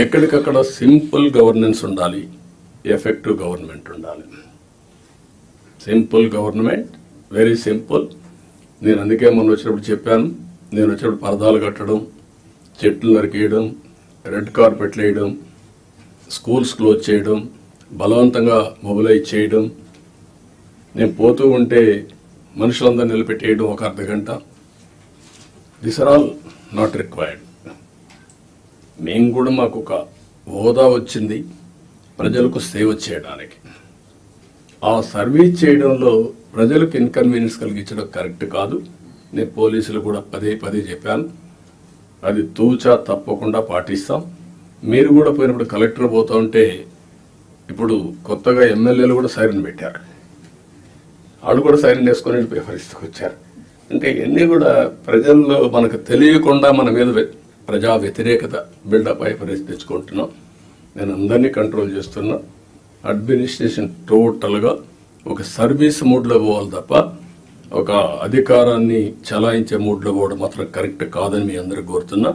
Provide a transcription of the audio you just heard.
ఎక్కడికక్కడ simple governance ఉండాలి, effective government ఉండాలి. Simple government, very simple. నేను అందుకే మొన్న వచ్చినప్పుడు చెప్పాను, నేను వచ్చినప్పుడు పరదాలు కట్టడం, చెట్లు నరికేయడం, రెడ్ కార్పెట్లు వేయడం, స్కూల్స్ క్లోజ్ చేయడం, బలవంతంగా మొబిలైజ్ చేయడం, నేను పోతూ ఉంటే మనుషులందరూ నిలబెట్టేయడం ఒక అర్ధగంట. This are all not required. మేము కూడా మాకు ఒక హోదా వచ్చింది ప్రజలకు సేవ చేయడానికి. ఆ సర్వీస్ చేయడంలో ప్రజలకు ఇన్కన్వీనియన్స్ కలిగించడం కరెక్ట్ కాదు. నేను పోలీసులు కూడా పదే పదే చెప్పాను, అది తూచా తప్పకుండా పాటిస్తాం. మీరు కూడా పోయినప్పుడు కలెక్టర్ పోతూ ఉంటే ఇప్పుడు కొత్తగా ఎమ్మెల్యేలు కూడా సైరన్ పెట్టారు, వాళ్ళు కూడా సైరన్ వేసుకొని పరిస్థితికి వచ్చారు. అంటే ఇవన్నీ కూడా ప్రజల్లో మనకు తెలియకుండా మన మీద ప్రజా వ్యతిరేకత బిల్డప్ అయ్యే పరిస్థితి తెచ్చుకుంటున్నాం. నేను అందరినీ కంట్రోల్ చేస్తున్నా. అడ్మినిస్ట్రేషన్ టోటల్గా ఒక సర్వీస్ మూడ్లో పోవాలి తప్ప ఒక అధికారాన్ని చలాయించే మూడ్లో పోవడం మాత్రం కరెక్ట్ కాదని మీ అందరూ కోరుతున్నా.